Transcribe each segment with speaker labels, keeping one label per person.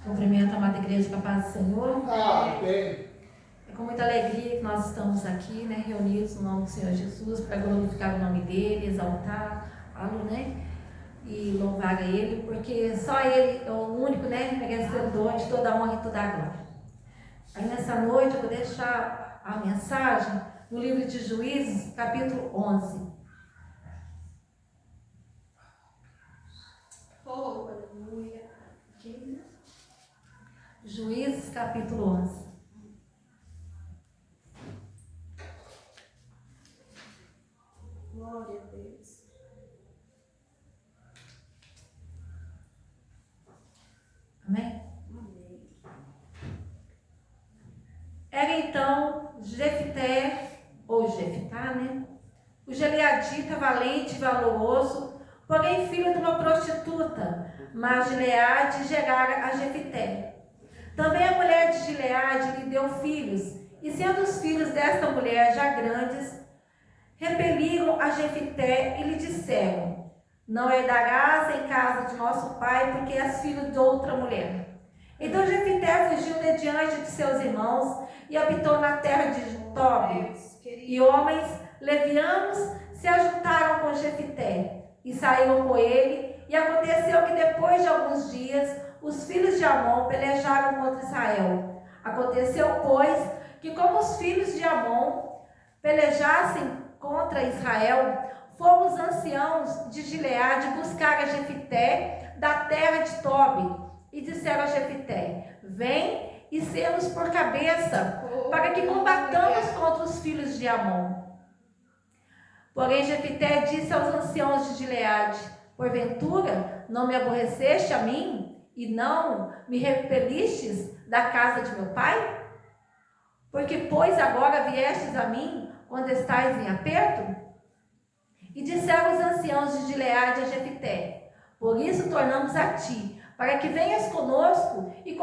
Speaker 1: Cumprimento a amada igreja com a paz do Senhor.
Speaker 2: Amém.
Speaker 1: É com muita alegria que nós estamos aqui, né, reunidos no nome do Senhor Jesus, para glorificar o nome dele, exaltá-lo, né, e louvar a ele, porque só ele é o único, né, merecedor de toda a honra e toda a glória. Aí nessa noite eu vou deixar a mensagem no livro de Juízes, capítulo 11.
Speaker 3: Oh, aleluia.
Speaker 1: Juízes, capítulo 11.
Speaker 3: Glória a Deus.
Speaker 1: Amém?
Speaker 3: Amém.
Speaker 1: Era então Jefité, ou Jefitá, né? O gileadita valente e valoroso, porém filho de uma prostituta, mas Gileade gerara a Jefité. Também a mulher de Gileade lhe deu filhos, e sendo os filhos desta mulher já grandes, repeliram a Jefité e lhe disseram: não herdarás em casa de nosso pai, porque és filho de outra mulher. Então Jefité fugiu de diante de seus irmãos e habitou na terra de Tobi. E homens levianos se ajuntaram com Jefité e saíram com ele. E aconteceu que depois de alguns dias os filhos de Amon pelejaram contra Israel. Aconteceu, pois, que como os filhos de Amon pelejassem contra Israel, foram os anciãos de Gileade buscar a Jefité da terra de Tobi. E disseram a Jefité: vem e sê-nos por cabeça, para que combatamos contra os filhos de Amon. Porém Jefité disse aos anciãos de Gileade: porventura não me aborreceste a mim, e não me repelistes da casa de meu pai? Porque, pois, agora viestes a mim, quando estais em aperto? E disseram os anciãos de Gileade a Jefité: por isso tornamos a ti, para que venhas conosco e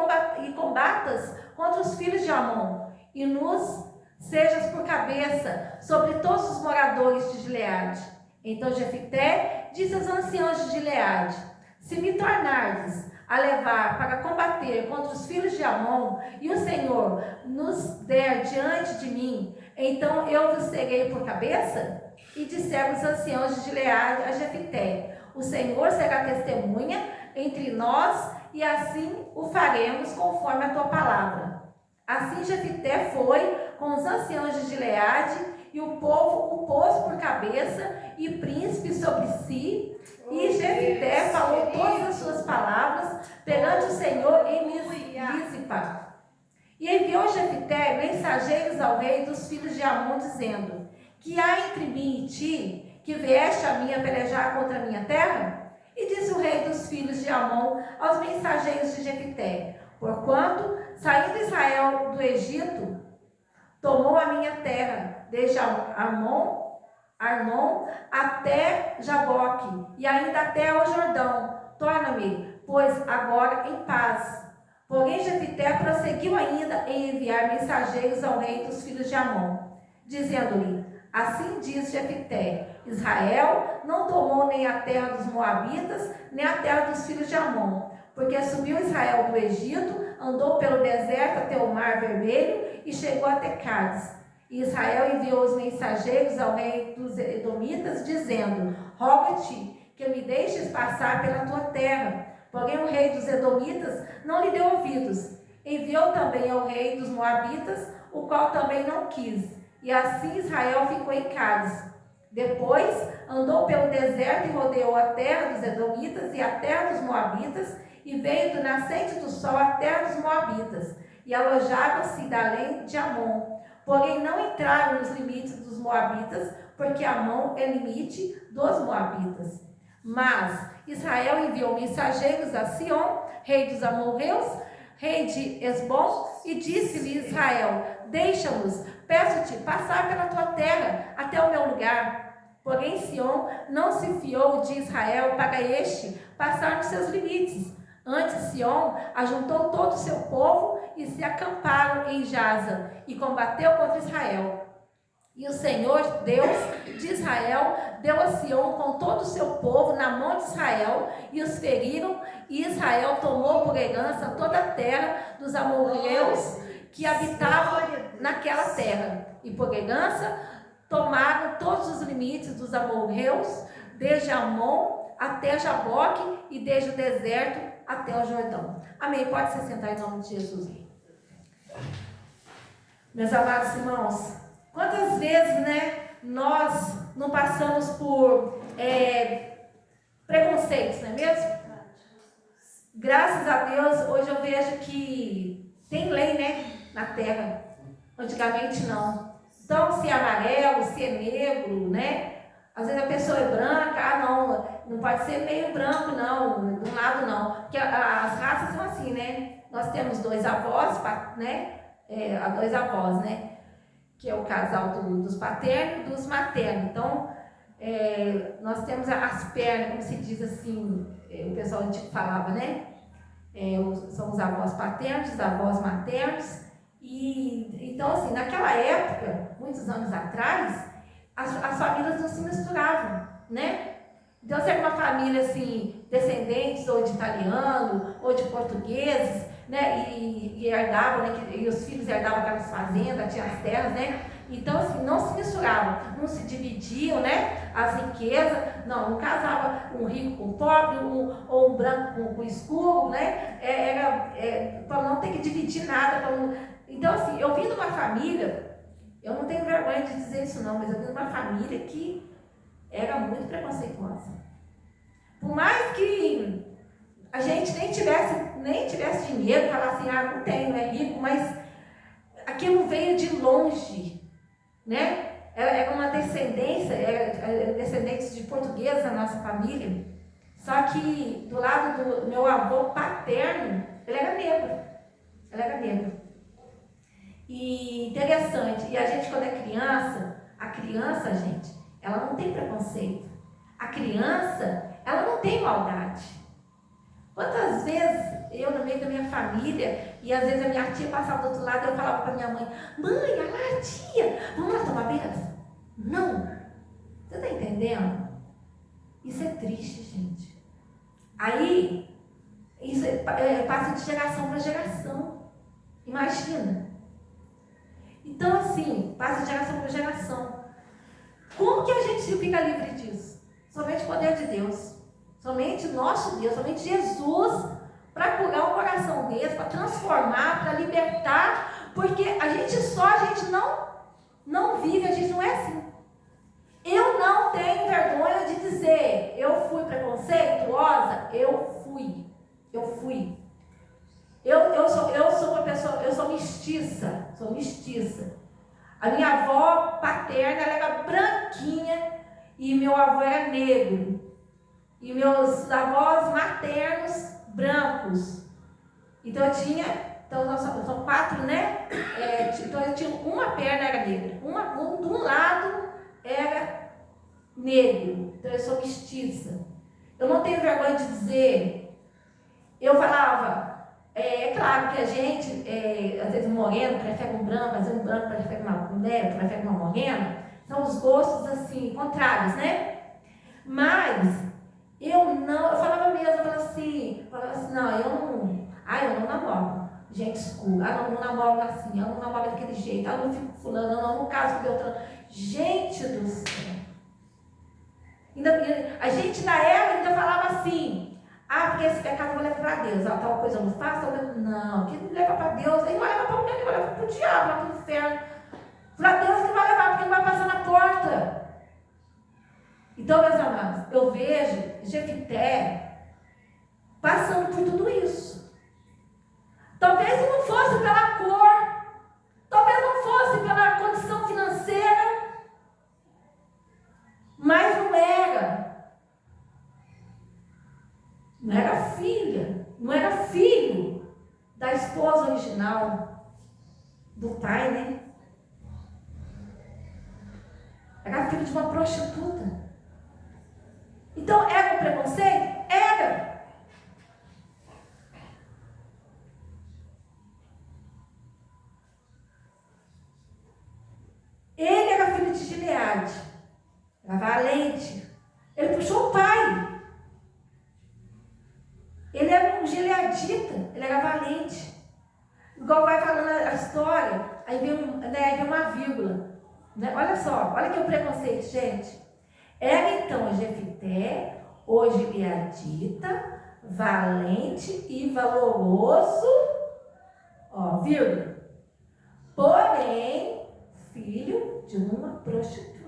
Speaker 1: combatas contra os filhos de Amon, e nos sejas por cabeça sobre todos os moradores de Gileade. Então Jefité disse aos anciãos de Gileade: se me tornardes a levar para combater contra os filhos de Amon, e o Senhor nos der diante de mim, então eu vos serei por cabeça? E disseram os anciãos de Gileade a Jefité: o Senhor será testemunha entre nós, e assim o faremos conforme a tua palavra. Assim Jefité foi com os anciãos de Gileade, e o povo o pôs por cabeça e príncipe sobre si. E Jefité falou todas as suas palavras perante o Senhor em Mispa. E enviou Jefité mensageiros ao rei dos filhos de Amon, dizendo: que há entre mim e ti, que vieste a mim a pelejar contra a minha terra? E disse o rei dos filhos de Amon aos mensageiros de Jefité: porquanto, saindo Israel do Egito, tomou a minha terra, desde Arnon até Jaboque, e ainda até ao Jordão. Torna-me, pois, agora em paz. Porém Jefité prosseguiu ainda em enviar mensageiros ao rei dos filhos de Amon, dizendo-lhe: assim diz Jefité: Israel não tomou nem a terra dos Moabitas, nem a terra dos filhos de Amon, porque subiu Israel do Egito, andou pelo deserto até o mar vermelho e chegou até Cádiz. E Israel enviou os mensageiros ao rei dos Edomitas, dizendo: rogo-te que me deixes passar pela tua terra. Porém o rei dos Edomitas não lhe deu ouvidos. Enviou também ao rei dos Moabitas, o qual também não quis. E assim Israel ficou em Cádiz. Depois andou pelo deserto e rodeou a terra dos Edomitas e a terra dos Moabitas, e veio do nascente do sol à terra dos Moabitas, e alojava-se da além de Amon. Porém não entraram nos limites dos Moabitas, porque Amon é limite dos Moabitas. Mas Israel enviou mensageiros a Sion, rei dos amorreus, rei de Esbom, e disse-lhe Israel: deixa-nos, peço-te, passar pela tua terra até o meu lugar. Porém Sion não se fiou de Israel para este passar nos seus limites. Antes Sion ajuntou todo o seu povo e se acamparam em Jaza, e combateu contra Israel. E o Senhor, Deus de Israel, deu a Sião com todo o seu povo na mão de Israel e os feriram, e Israel tomou por herança toda a terra dos amorreus que habitavam naquela terra. E por herança tomaram todos os limites dos amorreus, desde Amon até Jaboque e desde o deserto até o Jordão. Amém. Pode se sentar em nome de Jesus. Meus amados irmãos, quantas vezes, nós não passamos por preconceitos, não é mesmo? Graças a Deus, hoje eu vejo que tem lei, na terra. Antigamente não. Então, se é amarelo, se é negro, às vezes a pessoa é branca, não pode ser meio branco, não, de um lado não. Porque as raças são assim, Nós temos dois avós, dois avós, que é o casal dos paternos e dos maternos. Então, nós temos as pernas, como se diz assim, o pessoal antigo falava, são os avós paternos, os avós maternos. E, então, assim, naquela época, muitos anos atrás, as famílias não se misturavam, Então, se era uma família, assim, descendentes ou de italiano, ou de portugueses, e herdavam, e os filhos herdavam aquelas fazendas, tinham as terras, Então, assim, não se misturavam, não se dividiam, as riquezas, não casava um rico com pobre, ou um branco com escuro, para não ter que dividir nada. Então, assim, eu vim de uma família, eu não tenho vergonha de dizer isso não, mas eu vim de uma família que era muito preconceituosa. Por mais que a gente nem tivesse dinheiro, falar assim, não tem, não é rico, mas aquilo veio de longe, Era uma descendência, era descendentes de portugueses na nossa família, só que do lado do meu avô paterno, ele era negro. E interessante, e a gente quando é criança, a criança, gente, ela não tem preconceito. A criança, ela não tem maldade. Quantas vezes eu, no meio da minha família, e às vezes a minha tia passava do outro lado, eu falava para minha mãe, olha lá, tia, vamos lá tomar benção? Não. Você está entendendo? Isso é triste, gente. Aí, isso passa de geração para geração. Imagina. Então, assim, passa de geração para geração. Como que a gente fica livre disso? Somente o poder de Deus. Somente nosso Deus, somente Jesus, para curar um coração desse, para transformar, para libertar, porque a gente não vive, a gente não é assim. Eu não tenho vergonha de dizer, eu fui preconceituosa, eu fui. Eu sou uma pessoa, eu sou mestiça. A minha avó paterna, ela era branquinha e meu avô era negro. E meus avós maternos, brancos. Então nós são 4, então eu tinha uma perna era negra. De um lado era negro. Então eu sou mestiça. Eu não tenho vergonha de dizer. Eu falava, é claro que a gente, às vezes um moreno prefere um branco, às vezes um branco prefere uma mulher, prefere uma morena. São os gostos assim, contrários, Mas eu falava assim, não, eu não namoro gente escura, eu não namoro assim, eu não namoro daquele jeito, eu não fico com fulano, eu não caso com Beltrano. Gente do céu. A gente na época ainda falava assim, porque esse pecado eu vou levar para Deus, tal coisa eu não faço, não, que não leva para Deus, ele vai levar para alguém, ele vai levar para o diabo, lá para o inferno. Para Deus que vai levar, porque ele vai passar na porta. Então, meus amados, eu vejo Jefité passando por tudo isso. Talvez não fosse pela cor, talvez não fosse pela condição financeira, mas não era filha, não era filho da esposa original, do pai, Era filho de uma prostituta. Então, era um preconceito? Era. Ele era filho Gileade. Era valente. Ele puxou o pai. Ele era um gileadita. Ele era valente. Igual vai falando a história, aí vem uma vírgula. Né? Olha só, olha que o preconceito, gente. Era então Jefité, o gileadita, valente e valoroso, ó, vírgula, porém, filho de uma prostituta.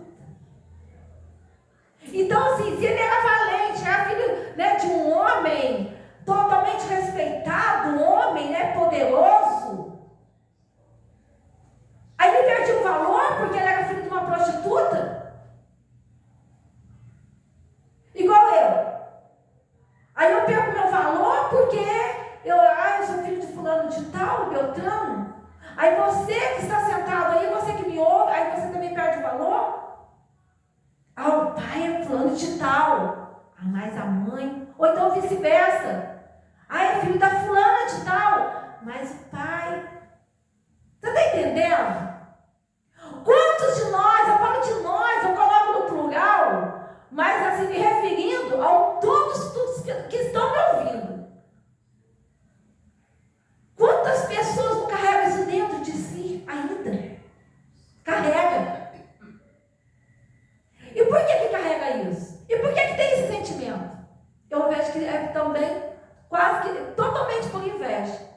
Speaker 1: Então, assim, se ele era valente, era filho, né, de um homem totalmente respeitado, um homem, né, poderoso, aí ele perdia o valor porque ele era filho de uma prostituta? Igual eu. Aí eu perco meu valor porque eu sou filho de fulano de tal, Beltrano. Aí você que está sentado aí, você que me ouve, aí você também perde o valor? O pai é fulano de tal. Mas a mãe, ou então vice-versa. É filho da fulana de tal. Mas o pai. Você está entendendo? Quantos de nós, eu falo de nós, eu coloco no plural, mas assim me referindo a todos que estão me ouvindo. Quantas pessoas não carregam isso dentro de si ainda? Carrega. E por que carrega isso? E por que tem esse sentimento? Eu vejo que é também quase que totalmente por inveja.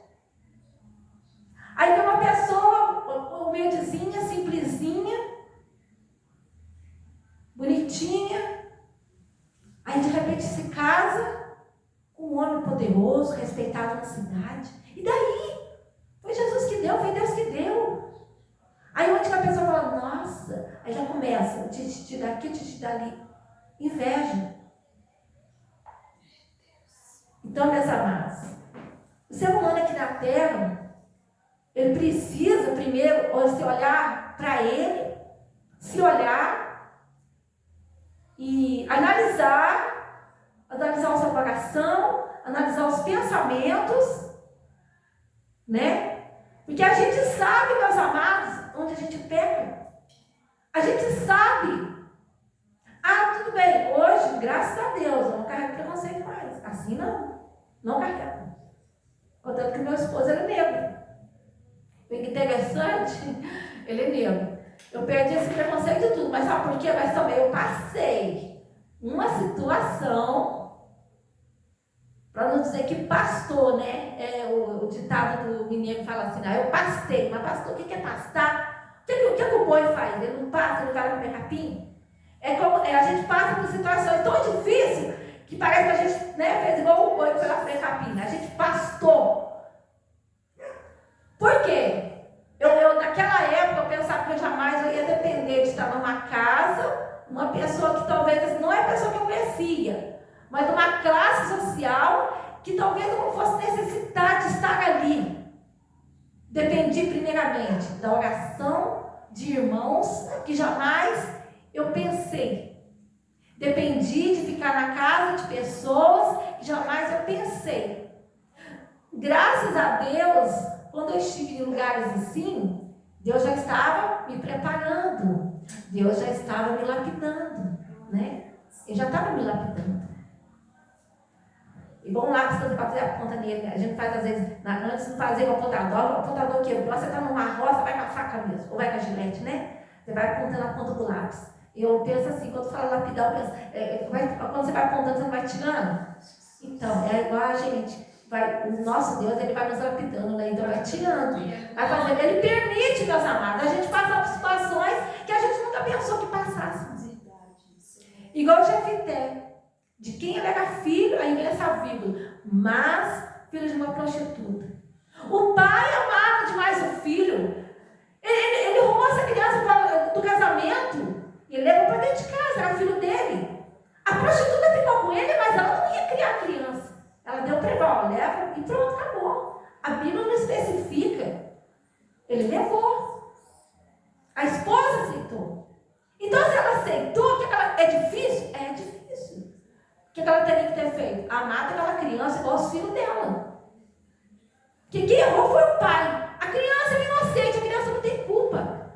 Speaker 1: Aí tem uma pessoa humildezinha, simplesinha, bonitinha, aí de repente se casa com um homem poderoso, respeitado na cidade. E daí? Foi Jesus que deu, foi Deus que deu. Aí onde que a pessoa fala, nossa, aí já começa, te daqui, te dali. Inveja. Então, meus amados, o ser humano aqui na Terra, ele precisa primeiro se olhar para ele, se olhar e analisar o seu coração, analisar os pensamentos, né? Porque a gente sabe, meus amados, onde a gente peca. A gente sabe. Tudo bem, hoje, graças a Deus, eu não carrego preconceito mais. Assim não carrego. Contanto que meu esposo ele é negro. Que interessante, ele é negro. Eu perdi esse preconceito de tudo, mas sabe por quê? Mas também eu passei uma situação, para não dizer que pastor, né? O ditado do mineiro fala assim, eu pastei, mas pastor, o que é pastar? O que o boi faz? Ele não passa, ele vai comer capim? A gente passa por situações tão difíceis que parece que a gente, né, fez igual o boi que foi lá comer capim. A gente pastou. Por quê? Eu naquela época eu pensava que eu jamais ia depender de estar numa casa, uma pessoa que talvez não é a pessoa que eu conhecia, mas de uma classe social que talvez eu não fosse necessitar de estar ali. Dependi primeiramente da oração de irmãos que jamais eu pensei. Dependi de ficar na casa de pessoas que jamais eu pensei. Graças a Deus, quando eu estive em lugares assim, Deus já estava me preparando. Deus já estava me lapidando, né? Eu já estava me lapidando. Igual um lápis para fazer a ponta nele. A gente faz às vezes, antes de fazer o apontador quebrou, você está numa roça, vai com a faca mesmo, ou vai com a gilete, né? Você vai apontando a ponta do lápis. Eu penso assim, quando fala lapidar, eu penso, quando você vai apontando, você não vai tirando? Então, é igual a gente. O nosso Deus, ele vai nos lapidando, né? Então vai tirando. Vai fazendo. Ele permite, meus amados, a gente passar por situações que a gente nunca pensou que passássemos. Igual o Jefité. De quem ele era filho, aí vem essa vírgula. Mas, filho de uma prostituta. O pai amava demais o filho. Ele arrumou essa criança do casamento. E ele levou para dentro de casa, era filho dele. A prostituta ficou com ele, mas ela não ia criar a criança. Ela deu para ele, leva e pronto, acabou. A Bíblia não especifica. Ele levou. A esposa aceitou. Então, se ela aceitou, é difícil? É difícil. O que ela teria que ter feito? Amar aquela criança igual os filhos dela. Quem errou foi o pai. A criança é inocente, a criança não tem culpa.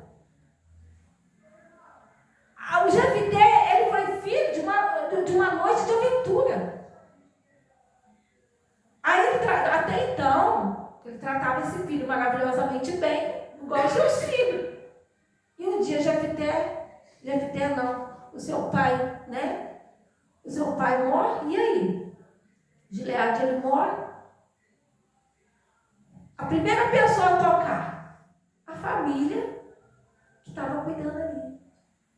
Speaker 1: Ele tratava esse filho maravilhosamente bem, igual os seus filhos. E um dia Jefté não, o seu pai, né? O seu pai morre, e aí? Gileade, ele morre. A primeira pessoa a tocar, a família que estava cuidando ali.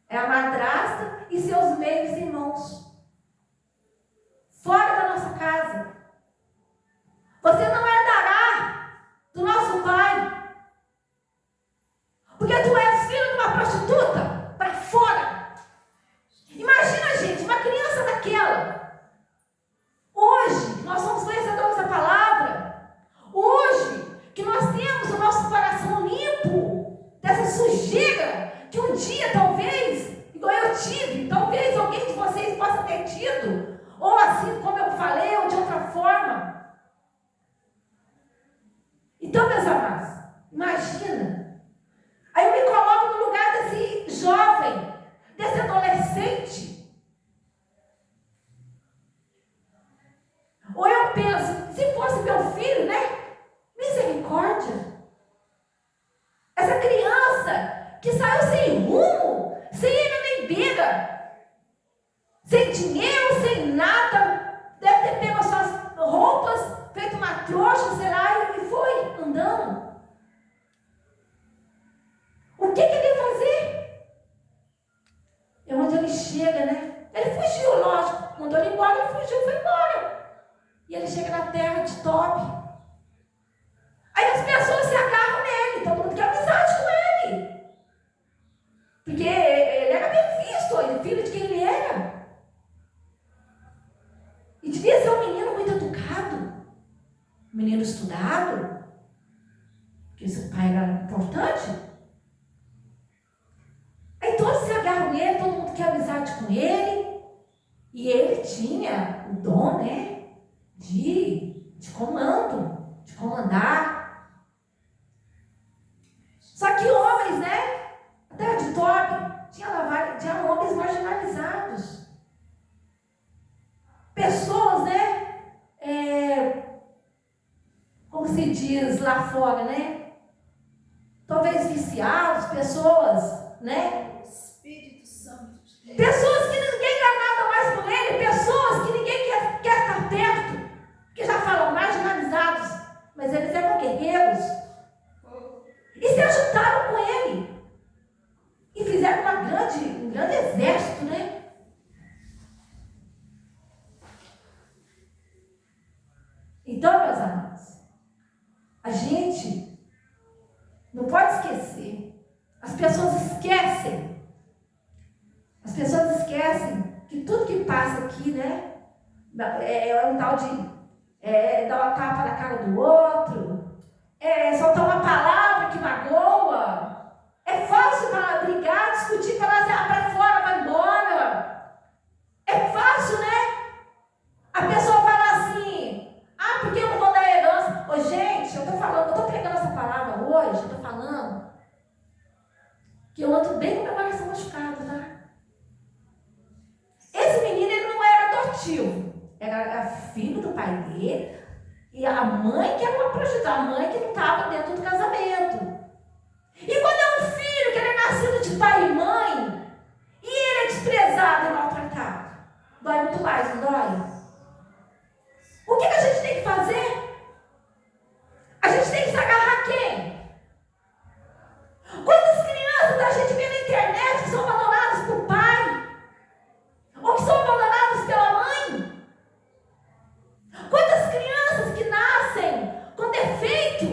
Speaker 1: É a madrasta e seus meios irmãos. Fora da nossa casa. Você não herdará do nosso pai. Porque tu és filho de uma prostituta. Para fora. Imagina, gente, uma criança daquela. Hoje, nós somos conhecedores da palavra. Hoje, que nós temos o nosso coração limpo dessa sujeira que um dia, talvez, igual eu tive, talvez alguém de vocês possa ter tido, ou assim como eu falei, ou de outra forma. Então, meus amados, imagina. Aí eu me coloco no lugar desse jovem, desse adolescente. Ou eu penso, se fosse meu filho, né? Misericórdia. Essa criança que saiu sem rumo, sem ele nem beira, sem dinheiro, sem nada, deve ter pego as suas roupas, feito uma trouxa, sei lá, e foi andando. O que ele ia fazer? É onde ele chega, né? Ele fugiu, lógico. Mandou ele embora, ele fugiu, foi embora. E ele chega na terra de Tobi. Aí as pessoas se agarram nele, todo mundo quer amizade com ele. Porque ele era bem visto, ele é filho de quem ele era. E devia ser um menino muito educado, um menino estudado, porque seu pai era importante. Aí todos se agarram nele, todo mundo quer amizade com ele. E ele tinha o dom, né, de comando, de comandar. Só que homens, né? A terra de Tobi tinha homens marginalizados. Pessoas, né? Como se diz lá fora, né? Talvez viciados, pessoas, né?
Speaker 3: Espírito Santo.
Speaker 1: Pessoas que ninguém quer nada mais com ele, pessoas que ninguém quer estar perto, que já falam marginalizados, mas eles eram guerreiros. E se ajuntaram com ele. E fizeram um grande exército, né? Então, meus amados, a gente não pode esquecer. As pessoas esquecem. As pessoas esquecem que tudo que passa aqui, né? É um tal de dar uma tapa na cara do outro. Soltar uma palavra que magoa. É fácil para brigar, discutir, falar assim, para fora, vai embora. É fácil, né? A pessoa fala assim, porque eu não vou dar herança. Ô, gente, eu tô pregando essa palavra hoje, eu tô falando que eu ando bem com meu coração machucado, tá? Esse menino, ele não era adotivo. Era filho do pai dele. E a mãe que era uma prostituta, a mãe que não estava dentro do casamento. E quando é um filho que ele é nascido de pai e mãe, e ele é desprezado e maltratado, dói muito mais, não dói? O que a gente tem que fazer? A gente tem que se agarrar a quem? Quantas crianças a gente vê na internet que são abandonadas por pai? Ou que são abandonadas pela mãe? Quantas crianças que nascem com defeito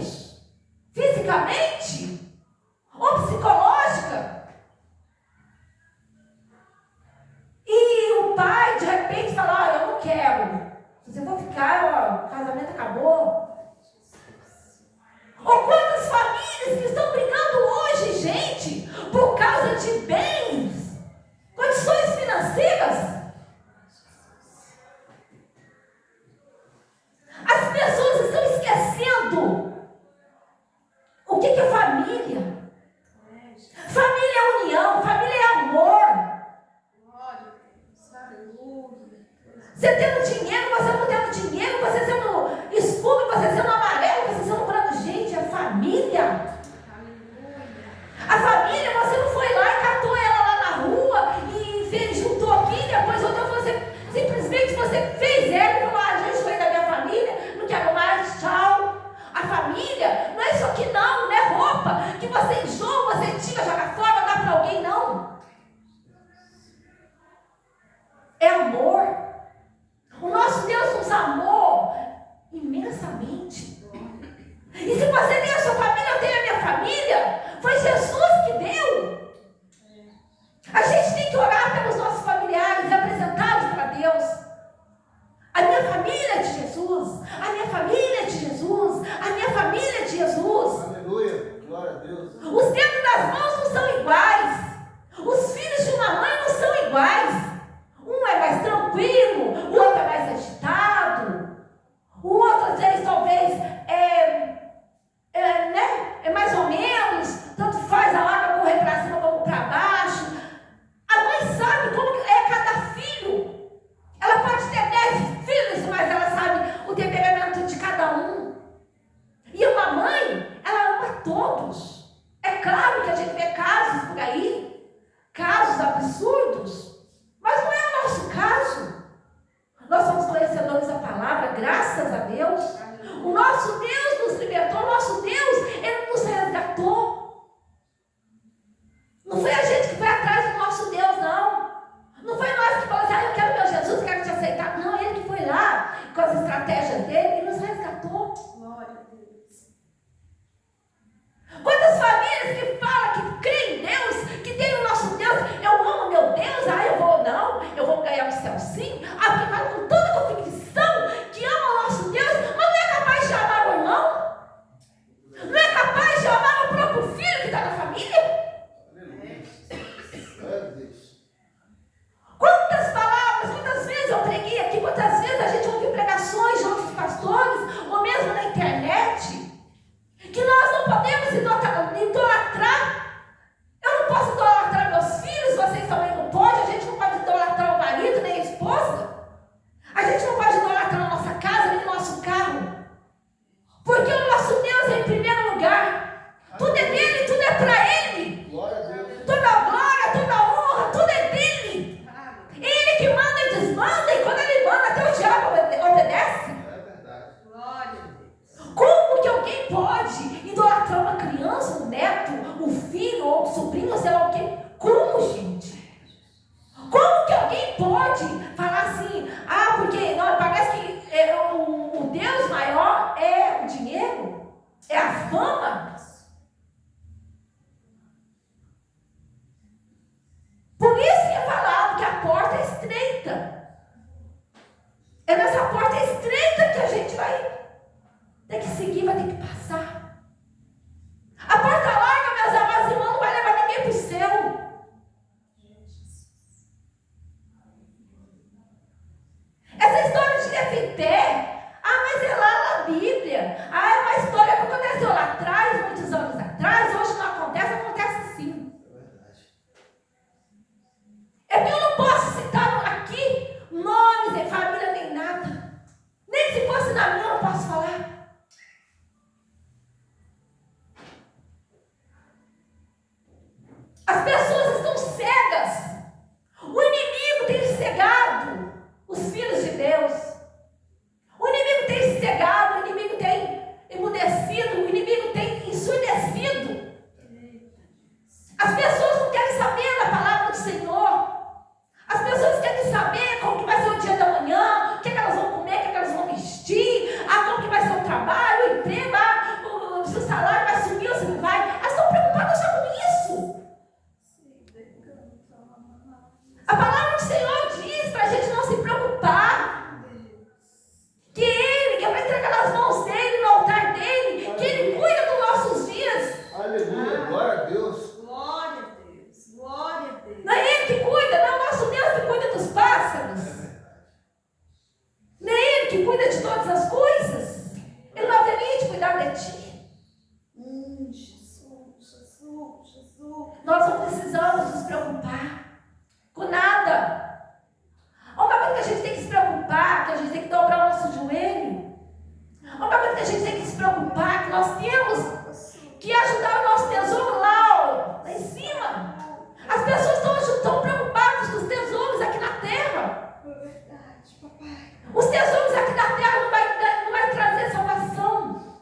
Speaker 1: A família não é isso aqui não é roupa que você enjoa, você tira, joga fora, dá para alguém, não. É amor. O nosso Deus nos amou imensamente. E se você tem a sua família, eu tenho a minha família, foi Jesus que deu. A gente tem que orar pelos nossos familiares, apresentá-los para Deus. A minha família é de Jesus, a minha família é de Jesus, a minha família é de Jesus.
Speaker 2: Aleluia, glória a Deus.
Speaker 1: Os dedos das mãos não são iguais. Os filhos de uma mãe não são iguais. Um é mais tranquilo, o outro é mais agitado. O outro, às vezes, talvez, é mais ou menos, tanto faz a água correr para cima como para baixo. A mãe sabe como é cada filho. Ela pode ter 10 filhos, mas ela sabe o temperamento de cada um. E uma mãe, ela ama todos. É claro que a gente vê casos por aí, casos absurdos, mas não é o nosso caso. Nós somos conhecedores da palavra, graças a Deus. O nosso Deus nos libertou, o nosso Deus, Ele nos resgatou. Não foi a gente que foi atrás do nosso Deus, não. Não foi nós que falamos assim, eu quero meu Jesus, quero te aceitar. Não, Ele que foi lá, com as estratégias dele, e nos resgatou.
Speaker 3: Glória a Deus.
Speaker 1: Quantas famílias que falam que creem em Deus, que tem o nosso Deus, eu amo meu Deus, eu vou ganhar o céu sim, porque fala com toda convicção que ama o nosso Deus, mas não é capaz de amar o irmão, não é capaz de amar o próprio filho que está na família.
Speaker 2: Aleluia. Glória a Deus.
Speaker 1: Quantas palavras, quantas vezes eu preguei aqui, quantas vezes a gente ouviu pregações de outros pastores, ou mesmo na internet, que nós não podemos idolatrar. Eu não posso idolatrar meus filhos, vocês também não podem. A gente não pode idolatrar o marido nem a esposa. A gente não pode idolatrar a nossa casa nem o nosso carro. Porque o nosso Deus é em primeiro lugar. Tudo é dele, tudo é para ele.
Speaker 2: Glória a Deus.
Speaker 1: Toda a glória, toda a honra, tudo é dele. Ele que manda e desmanda, e quando ele manda, até o diabo obedece.
Speaker 2: É verdade.
Speaker 3: Glória a Deus.
Speaker 1: Como que alguém pode idolatrar uma criança, um neto, um filho ou um sobrinho, sei lá o quê? Como, gente? Como que alguém pode falar assim, porque não, parece que o Deus maior é o dinheiro, é a fama? Por isso que é falado que a porta é estreita. É nessa porta estreita que a gente vai ter que seguir, vai ter que passar. A porta larga, meus amados irmãos, não vai levar ninguém para o céu. Essa história de Jefité, mas é lá na Bíblia. É uma história que aconteceu lá atrás, muitos anos atrás, hoje não acontece, acontece sim.
Speaker 2: É verdade.
Speaker 1: É que eu não posso citar aqui nomes, nem família, nem nada. Nem se fosse na minha, eu não posso falar. As pessoas estão cegas. O inimigo tem cegado os filhos de Deus. O inimigo tem cegado, o inimigo tem emudecido, o inimigo tem ensurdecido. As pessoas não querem saber da palavra do Senhor. As pessoas querem saber como que vai ser o dia da manhã, o que elas vão comer, o que elas vão vestir, como que vai ser o trabalho, o emprego, se o salário vai subir ou se não vai. Elas estão preocupadas só com isso. A palavra do Senhor diz para a gente não se preocupar. Que Ele, que vai entregar nas mãos dEle, no altar dEle, que Ele cuida dos nossos dias.
Speaker 2: Aleluia, glória a Deus.
Speaker 3: Glória a Deus. Glória a Deus.
Speaker 1: Não é Ele que cuida, não é o nosso Deus que cuida dos pássaros. Não é Ele que cuida de todas as coisas. Ele não haveria de cuidar de ti.
Speaker 3: Jesus.
Speaker 1: Nós não precisamos nos preocupar com nada. A única coisa que a gente tem que se preocupar, que a gente tem que dobrar o nosso joelho. A única coisa que a gente tem que se preocupar, que nós temos que ajudar o nosso tesouro lá em cima. As pessoas estão preocupadas com os tesouros aqui na terra.
Speaker 3: É verdade, papai.
Speaker 1: Os tesouros aqui na terra não vai trazer salvação.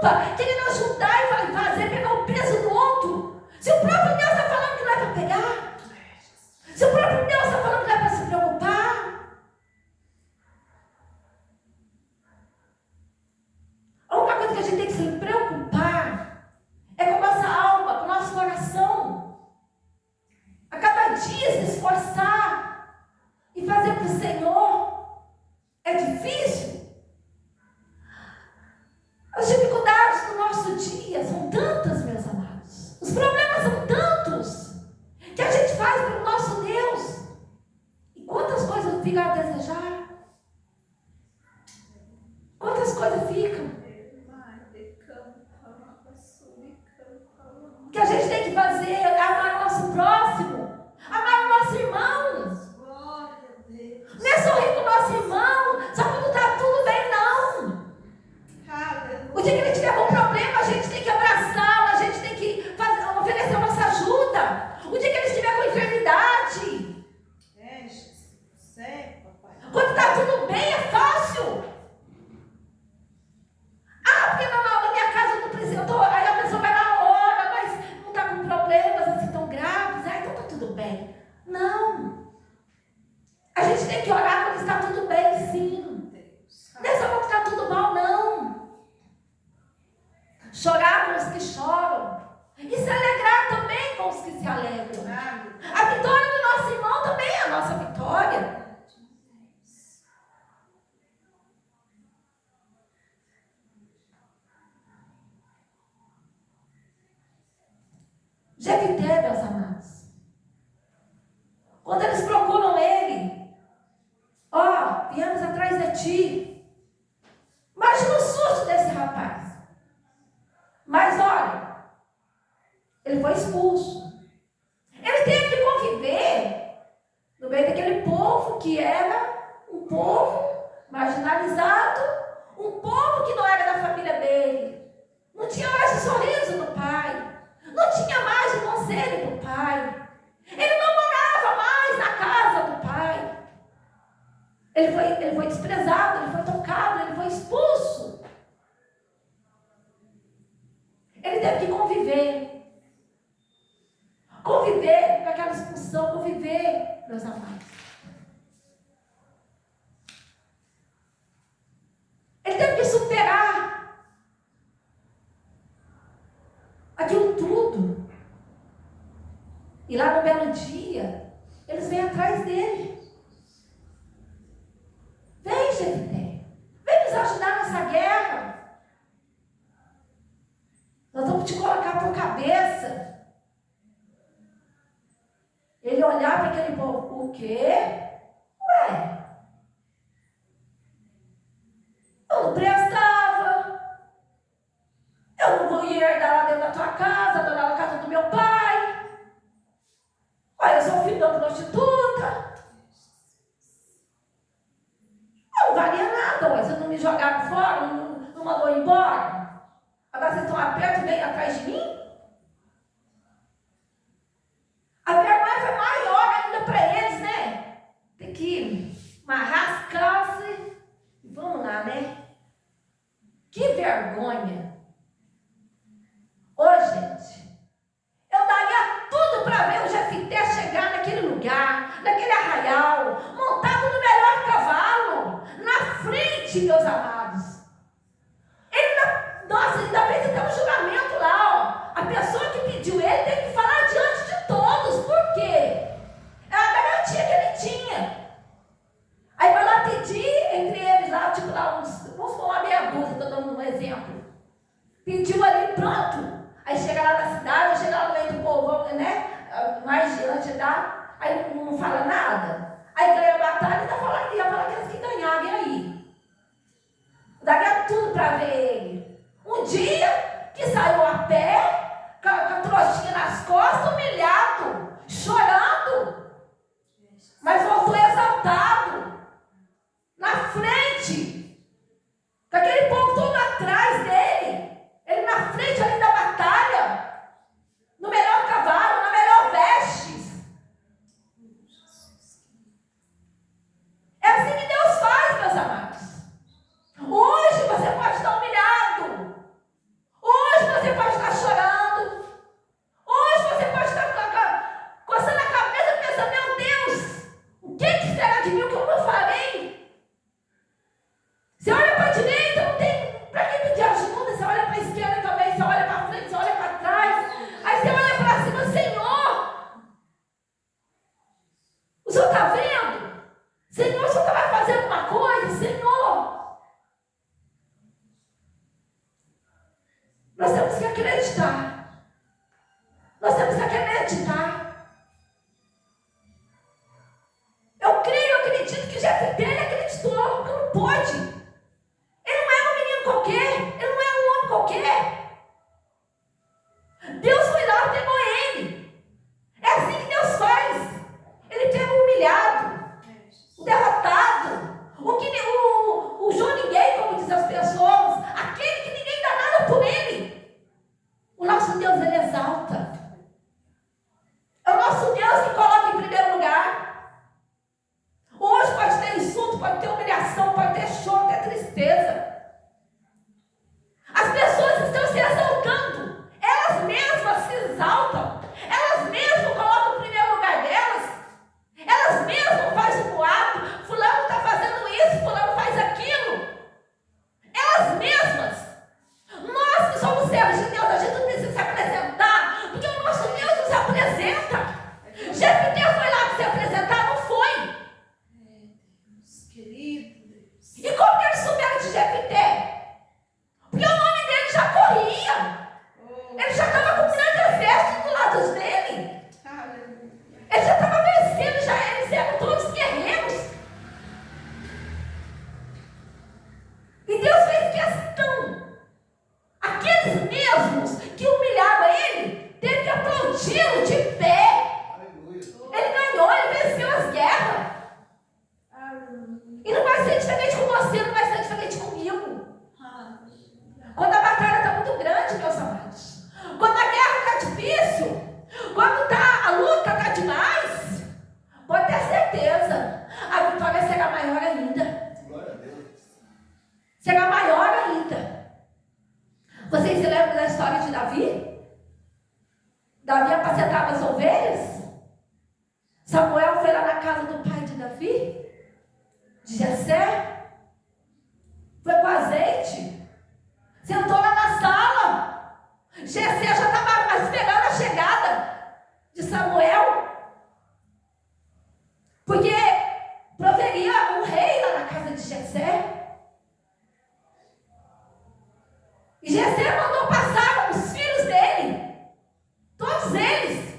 Speaker 1: desculpa, querendo ajudar e vai fazer, pegar o peso do outro. Se o próprio Deus está falando que não é para pegar. Se o próprio Deus está falando que não é para se preocupar. A única coisa que a gente tem que se preocupar é com a nossa alma, com o nosso coração. A cada dia se esforçar e fazer para o Senhor. É difícil. As dificuldades do nosso dia são tantas, meus amados. Os problemas são tantos que a gente faz para o nosso Deus. E quantas coisas ficam a desejar? Quantas coisas ficam? O que a gente tem que fazer é amar o nosso próximo, amar o nosso irmão. Não é sorrir com o nosso irmão só quando está tudo bem, não. O dia que ele tiver algum problema, a gente tem que abraçá-lo, a gente tem que oferecer a nossa ajuda. O dia que ele estiver com enfermidade. Quando está tudo bem, é fácil. Ah, porque na minha casa não precisa. Aí a pessoa vai lá, ora, mas não está com problemas assim tão graves. Ah, então está tudo bem. Não. A gente tem que orar quando está tudo bem, sim. Não é só quando está tudo mal, não. Chorar com os que choram. E se alegrar também com os que se alegram. A vitória do nosso irmão também é a nossa vitória. Jefité, meus amados. Quando eles procuram ele, ó, viemos atrás de ti. Imagina o susto desse rapaz. Mas olha, ele foi expulso. Ele teve que conviver no meio daquele povo que era um povo marginalizado, um povo que não era da família dele. Não tinha mais o sorriso do pai. Não tinha mais o conselho do pai. Ele não morava mais na casa do pai. Ele foi desprezado, ele foi tocado, ele foi expulso. Ele teve que conviver. Conviver com aquela expulsão, conviver, meus amados. Ele teve que superar aquilo tudo. E lá no belo dia, eles vêm atrás dele. Vem, Jefité. Vem nos ajudar nessa guerra. Nós vamos te colocar por cabeça. Ele olhar para aquele povo. O quê? Ué. Eu não prestava. Eu não vou ir herdar lá dentro da tua casa, adorar na casa do meu pai. Olha, eu sou filho da prostituta. Não valia nada, ué. Vocês não me jogaram fora, não mandou embora. Agora vocês estão apertos e vêm atrás de mim? A vergonha foi maior ainda para eles, né? Tem que amarrar as calças e vamos lá, né? Que vergonha. Ô, gente, eu daria tudo para ver o Jefité chegar naquele lugar, naquele arraial, montado no melhor cavalo, na frente, meus amados. Nossa, ainda fez até um julgamento lá, ó. A pessoa que pediu ele tem que falar diante de todos. Por quê? É a garantia que ele tinha. Aí vai lá pedir entre eles lá, tipo lá uns, vamos falar uma meia dúzia, estou dando um exemplo. Pediu ali, pronto. Aí chega lá na cidade, chega lá no meio do povo, né? Mais diante lá, aí não fala nada. Aí ganha a batalha e ia falar que eles que ganharam, e aí? Daria tudo para ver ele. Um dia que saiu a pé, com a trouxinha nas costas, humilhado, chorando, mas voltou exaltado, na frente, com aquele povo todo atrás dele, ele na frente ali da batalha, no melhor cavalo, na melhor vestes. É assim que Deus faz, meus amados. Hoje você pode estar humilhado, Quando a batalha está muito grande, meus amados. Quando a guerra está difícil. Quando a luta está demais. Pode ter certeza. A vitória será maior ainda.
Speaker 2: Glória a Deus.
Speaker 1: Será maior ainda. Vocês se lembram da história de Davi? Davi apacentava as ovelhas. Samuel foi lá na casa do pai de Davi, de Jessé. Foi com azeite. Sentou lá na sala. Jessé já estava esperando a chegada de Samuel. Porque proveria um rei lá na casa de Jessé. E Jessé mandou passar os filhos dele. Todos eles.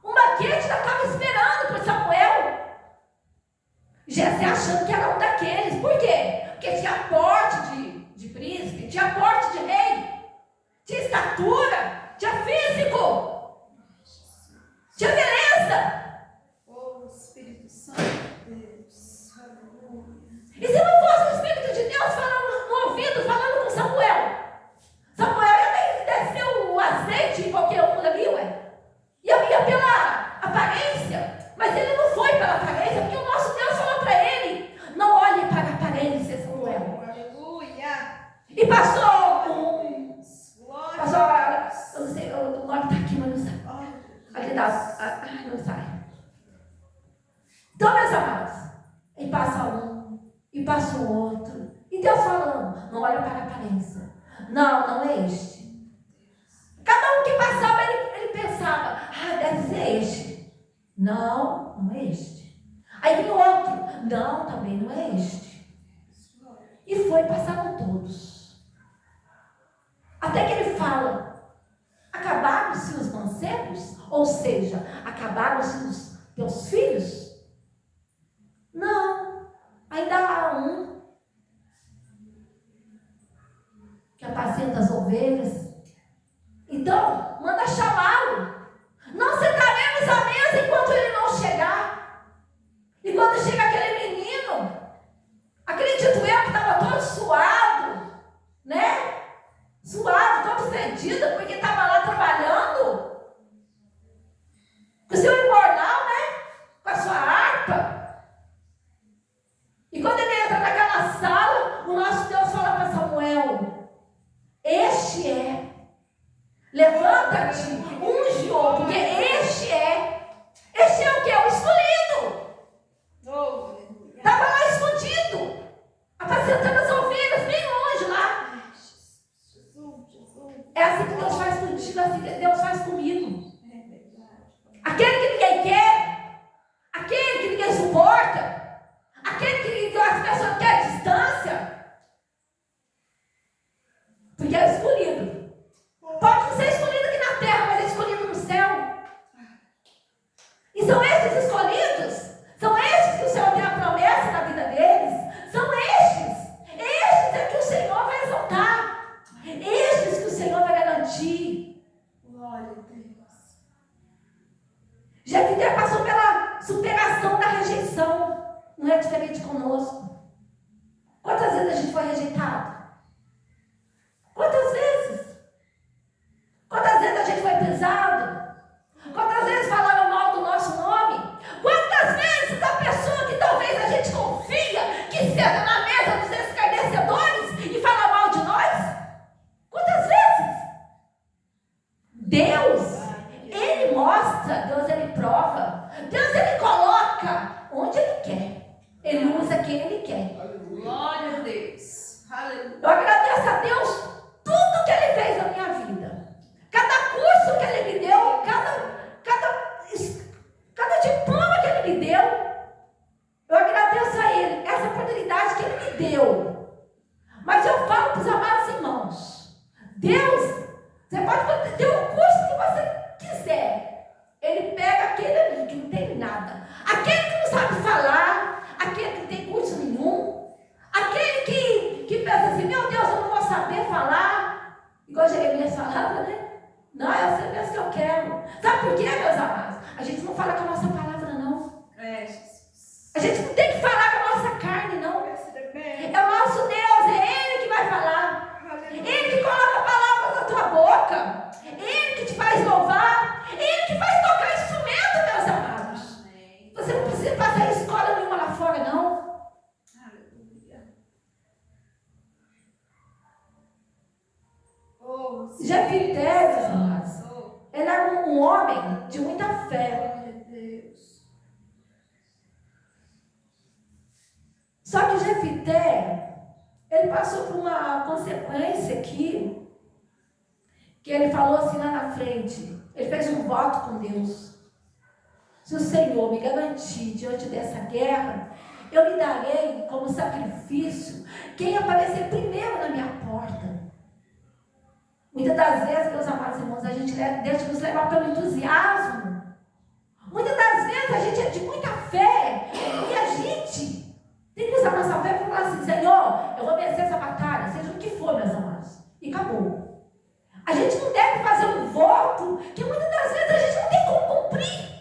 Speaker 1: Um banquete já estava esperando por Samuel. Jessé achando que era um daqueles. Por quê? Porque tinha porte de príncipe, tinha porte de rei, tinha estatura, tinha físico, tinha beleza.
Speaker 3: Oh, Espírito Santo de Deus. Aleluia.
Speaker 1: E se não fosse o Espírito de Deus falando no ouvido, falando com Samuel, Samuel ia descer o azeite em qualquer um ali, ué. E eu ia pela aparência, mas ele não foi pela aparência, porque o nosso Deus falou para ele: não olhe para a aparência, Samuel.
Speaker 3: Aleluia.
Speaker 1: E passou
Speaker 3: Glória
Speaker 1: passou,
Speaker 3: a Deus.
Speaker 1: eu não sei, o nome está aqui, mas não sai. Ali dá, não sai. Então, meus amados, e passa um, e passa o outro, e Deus falando: não olha para a aparência. Não, não é este. Cada um que passava, ele pensava: deve ser este. Não, não é este. Aí vinha o outro: não, também não é este. E foi, passaram todos. Até que ele fala: acabaram-se os mancebos? Ou seja, acabaram-se os teus filhos? Não, ainda há um que apacenta as ovelhas. Então, manda chamá-lo. Não sentaremos à mesa enquanto ele não chegar. E quando chega aquele menino, acredito eu que estava todo suado, né? Suado, todo fedido, porque estava lá trabalhando. Com o seu embornal, né? Com a sua harpa. E quando ele entra naquela sala, o nosso Deus fala para Samuel: este é. Levanta-te, unge-o, porque este é. Este é o que? É o escolhido.
Speaker 3: Oh, aleluia.
Speaker 1: Estava lá escondido, apacentando as ovelhas, bem longe lá.
Speaker 3: Jesus.
Speaker 1: É assim que Deus faz contigo, é assim que Deus faz comigo.
Speaker 3: É verdade.
Speaker 1: Aquele que ninguém quer, aquele que ninguém suporta, aquele que as pessoas querem à distância, porque é escolhido. Pode não ser escolhido aqui na terra, mas é escolhido no céu. E são estes escolhidos, são estes que o Senhor tem a promessa na vida deles, são estes é que o Senhor vai exaltar, estes que o Senhor vai garantir.
Speaker 3: Glória a Deus.
Speaker 1: Jefité passou pela superação da rejeição, não é diferente conosco. Quantas vezes a gente foi rejeitado? Quantas vezes? Quantas vezes a gente foi pisado? Quantas vezes falaram mal do nosso nome? Quantas vezes a pessoa que talvez a gente confia, que senta na mesa dos escarnecedores e fala mal de nós? Quantas vezes? Deus, Ele mostra, Deus Ele prova, Deus Ele coloca onde Ele quer, Ele usa quem Ele quer.
Speaker 2: Aleluia.
Speaker 3: Glória a Deus. Aleluia.
Speaker 1: Eu agradeço a Deus tudo que Ele fez na minha vida. Cada curso que Ele me deu, cada diploma que Ele me deu, eu agradeço a Ele, essa oportunidade que Ele me deu. Mas eu falo para os amados irmãos: Deus, você pode ter o curso que você quiser. Ele pega aquele ali que não tem nada, aquele que não sabe falar, aquele que não tem curso nenhum, aquele que pensa assim: meu Deus, eu não vou saber falar, igual Jeremias falava, né? Não, eu sei mesmo que eu quero. Sabe por quê, meus amados? A gente não fala com a nossa palavra, não.
Speaker 3: É, Jesus.
Speaker 1: A gente não tem que falar com a nossa carne, não.
Speaker 3: Esse bebê.
Speaker 1: É o nosso Deus, é Ele que vai falar. Jefité, meus amados, ele era um homem de muita fé.
Speaker 3: Glória a Deus.
Speaker 1: Só que Jefité, ele passou por uma consequência aqui, que ele falou assim lá na frente. Ele fez um voto com Deus. Se o Senhor me garantir diante dessa guerra, eu lhe darei como sacrifício quem aparecer primeiro na minha porta. Muitas das vezes, meus amados irmãos, a gente deixa nos levar pelo entusiasmo. Muitas das vezes a gente é de muita fé e a gente tem que usar nossa fé para falar assim: Senhor, eu vou vencer essa batalha, seja o que for, meus amados. E acabou. A gente não deve fazer um voto que muitas das vezes a gente não tem como cumprir.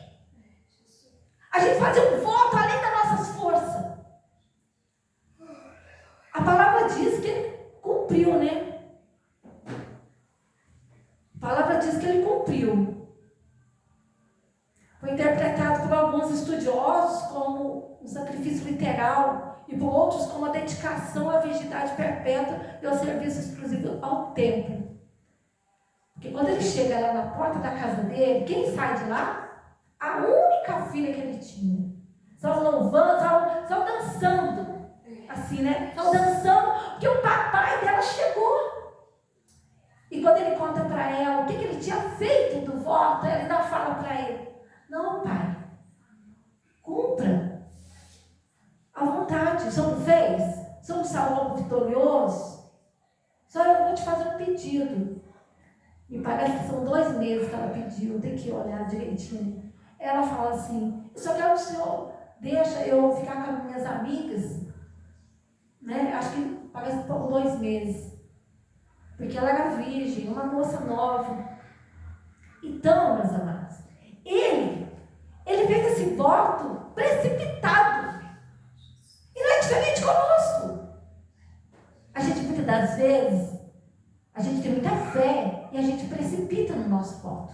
Speaker 1: A gente fazer um voto além das nossas forças. A palavra diz que ele cumpriu, né? A palavra diz que ele cumpriu. Foi interpretado por alguns estudiosos como um sacrifício literal e por outros como a dedicação à virgindade perpétua e ao serviço exclusivo ao templo. Porque quando ele chega lá na porta da casa dele, quem sai de lá? A única filha que ele tinha. Só louvando, só dançando. Assim, né? Só dançando, porque o papai dela chegou. E quando ele conta para ela o que ele tinha feito do voto, ela ainda fala para ele: não, pai, cumpra à vontade. O senhor não fez? O senhor não salvou vitorioso? Só eu vou te fazer um pedido. Me parece que são 2 meses que ela pediu, tem que olhar direitinho. Ela fala assim: eu só quero que o senhor deixa eu ficar com as minhas amigas, né? Acho que parece que por 2 meses. Porque ela era virgem, uma moça nova. Então, meus amados, ele fez esse voto precipitado. E não é diferente conosco. A gente, muitas das vezes, a gente tem muita fé e a gente precipita no nosso voto.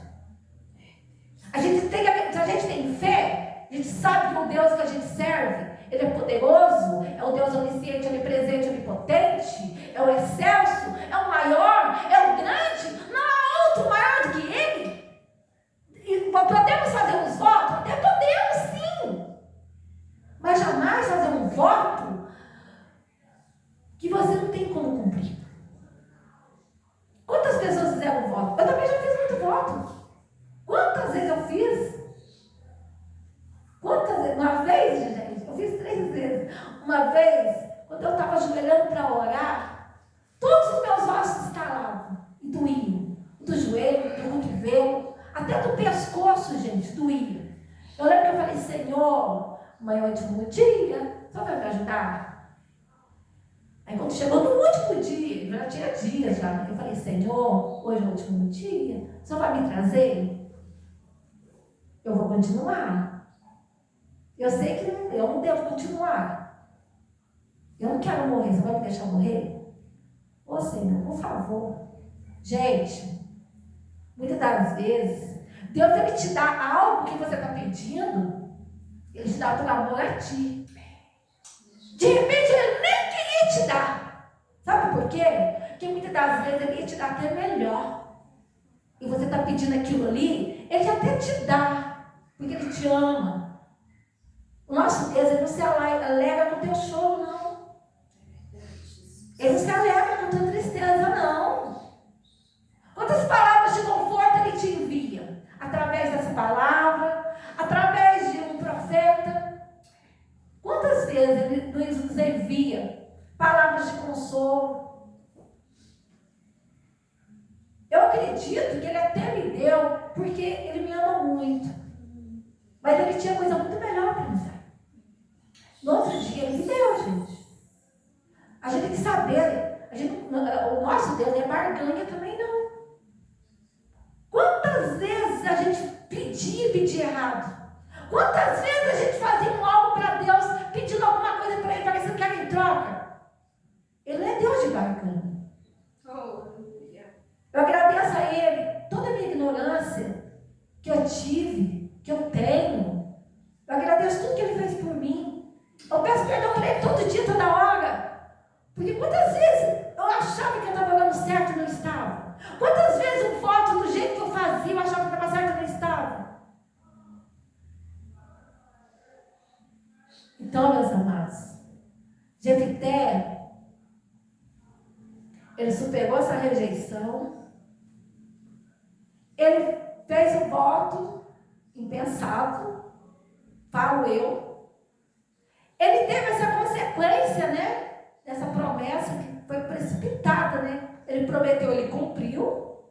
Speaker 1: Se a gente tem fé, a gente sabe que o Deus que a gente serve, ele é poderoso, é o Deus onisciente, onipresente, onipotente, é o excelso, é o maior, é o grande, não há outro maior do que ele. E podemos fazer uns votos? Até podemos, sim. Mas jamais fazer um voto que você não tem como cumprir. Quantas pessoas fizeram voto? Eu também já fiz muito voto. Quantas vezes eu fiz? Quantas vezes? Uma vez, gente, eu fiz 3 vezes. Uma vez, quando eu estava ajoelhando para orar, todos os meus ossos estalavam e doíam. Do joelho, do cotovelo, até do pescoço, gente, doía. Eu lembro que eu falei: Senhor, amanhã é o último dia, só vai me ajudar? Aí quando chegou no último dia, já tinha dias já, eu falei: Senhor, hoje é o último dia, só vai me trazer? Eu vou continuar. Eu sei que eu não devo continuar. Eu não quero morrer, você vai me deixar morrer? Ô Senhor, por favor. Gente, muitas das vezes, Deus, ele te dá algo que você está pedindo, ele te dá por amor a ti. De repente, ele nem queria te dar. Sabe por quê? Porque muitas das vezes ele ia te dar até melhor. E você está pedindo aquilo ali, ele até te dá, porque ele te ama. O nosso Deus, ele não se alegra com o teu choro, não. Ele não se alegra com a tua tristeza, não. Quantas palavras de conforto ele te envia? Através dessa palavra, através de um profeta. Quantas vezes ele nos envia palavras de consolo? Eu acredito que ele até me deu porque ele me ama muito. Mas ele tinha coisa muito melhor para me dar. No outro dia ele me deu, gente. A gente tem que saber. O nosso Deus não é barganha também, não. Quantas vezes a gente pedia errado? Quantas vezes a gente fazia algo para Deus, pedindo alguma coisa para ele, parecendo que era em troca? Ele não é Deus de barganha. Eu agradeço a ele toda a minha ignorância que eu tive, que eu tenho. Eu agradeço tudo que ele fez por mim. Eu peço perdão para ele todo dia, toda hora. Porque quantas vezes eu achava que eu estava dando certo e não estava? Quantas Ele superou essa rejeição. Ele fez um voto impensado, falo eu. Ele teve essa consequência, né? Dessa promessa que foi precipitada, né? Ele prometeu, ele cumpriu.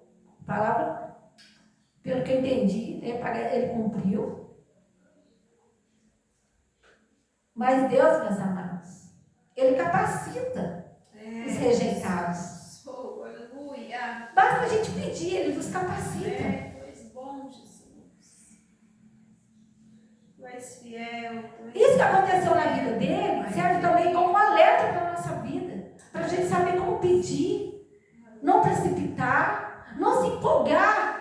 Speaker 1: A palavra, pelo que eu entendi, né? Ele cumpriu. Mas Deus, meus amados, Ele capacita os rejeitados.
Speaker 3: Aleluia.
Speaker 1: Basta a gente pedir, Ele nos capacita.
Speaker 3: Tu és bom, Jesus. Tu és fiel.
Speaker 1: Isso que aconteceu na vida dele serve também como um alerta para a nossa vida. Para a gente saber como pedir, não precipitar, não se empolgar.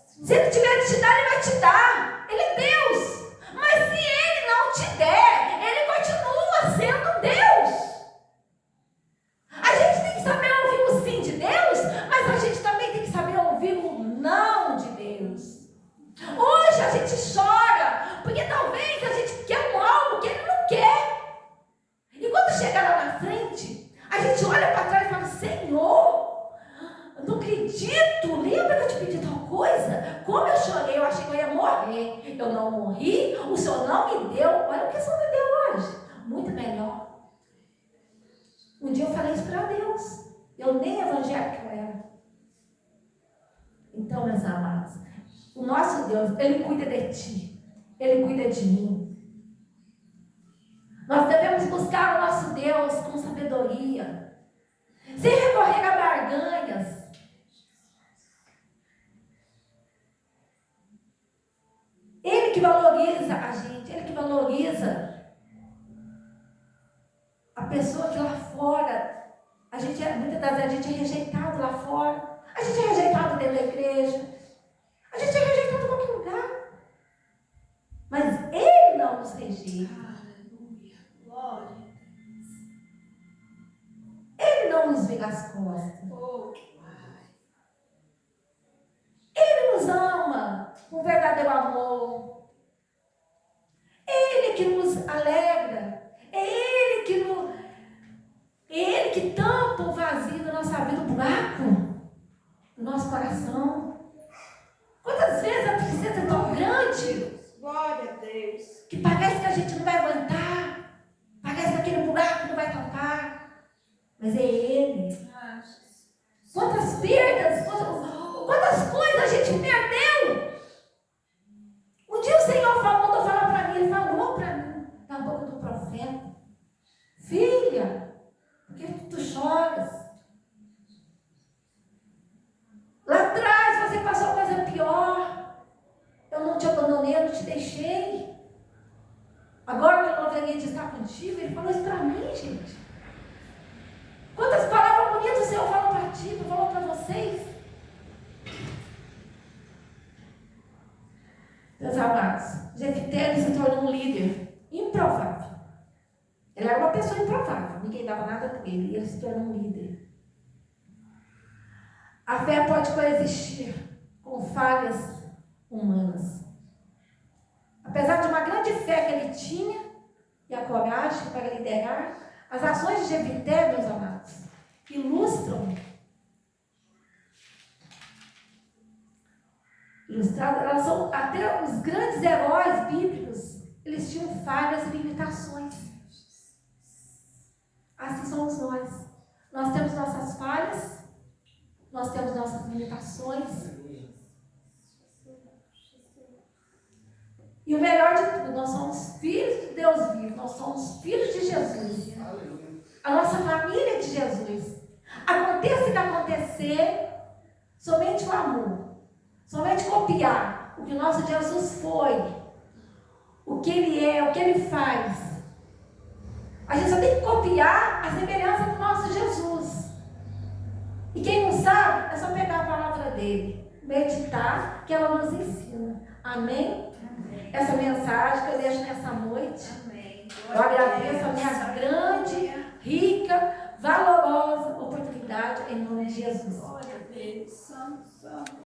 Speaker 1: Se Ele tiver de te dar, Ele vai te dar. Ele é Deus. Mas se Ele não te der, Ele continua sendo Deus. A gente tem que saber ouvir o sim de Deus, mas a gente também tem que saber ouvir o não de Deus. Hoje a gente chora, porque talvez a gente quer algo que Ele não quer. E quando chega lá na frente, a gente olha para trás e fala: Senhor, eu não acredito, lembra que eu te pedi tal coisa? Como eu chorei, eu achei que eu ia morrer. Eu não morri, o Senhor não me deu. Olha o que o Senhor me deu hoje. Muito melhor. Um dia eu falei isso para Deus. Eu nem evangélica eu era. Então, meus amados, o nosso Deus, Ele cuida de ti. Ele cuida de mim. Nós devemos buscar o nosso Deus com sabedoria, sem recorrer a barganhas. Ele que valoriza a gente, Ele que valoriza a pessoa que lá fora, muitas das vezes a gente é rejeitado lá fora, a gente é rejeitado dentro da igreja, a gente é rejeitado em qualquer lugar, mas Ele não nos rejeita.
Speaker 3: Aleluia. Glória.
Speaker 1: Ele não nos vira as costas.
Speaker 3: Oh,
Speaker 1: Ele nos ama com verdadeiro amor. Ele que nos alegra. É Ele que tampa o vazio da nossa vida, o buraco do nosso coração. Quantas vezes a tristeza é tão grande
Speaker 3: glória a Deus.
Speaker 1: que parece que a gente não vai aguentar. Parece que aquele buraco não vai tampar. Mas é Ele.
Speaker 3: Ah, Jesus.
Speaker 1: Quantas perdas, quantas coisas a gente perdeu. Um dia o Senhor mandou falar para mim, Ele falou para mim, na boca do profeta: Filha, por que tu choras? Lá atrás você passou coisa pior. Eu não te abandonei, eu não te deixei. Agora que eu não venho de estar contigo, Ele falou isso para mim, gente. Quantas palavras bonitas o Senhor falou para ti, falou para vocês. Meus amados, Jefté se tornou um líder improvável. Ele era uma pessoa improvável, ninguém dava nada por ele, e ele se tornou um líder. A fé pode coexistir com falhas humanas. Apesar de uma grande fé que ele tinha e a coragem para liderar, as ações de Jefté, meus amados, ilustram, elas são, até os grandes heróis bíblicos, eles tinham falhas e limitações. Assim somos nós. Nós temos nossas falhas, nós temos nossas limitações. E o melhor de tudo, nós somos filhos de Deus vivo, nós somos filhos de Jesus. A nossa família é de Jesus. Aconteça o que acontecer, somente o amor, somente copiar o que o nosso Jesus foi, o que Ele é, o que Ele faz. A gente só tem que copiar a semelhança do nosso Jesus. E quem não sabe, é só pegar a palavra dele, meditar, que ela nos ensina. Amém? Essa mensagem que eu deixo nessa noite.
Speaker 3: Amém.
Speaker 1: Eu agradeço a minha grande, rica, valorosa oportunidade em nome de Jesus.
Speaker 3: Glória a Deus. Santo, santo.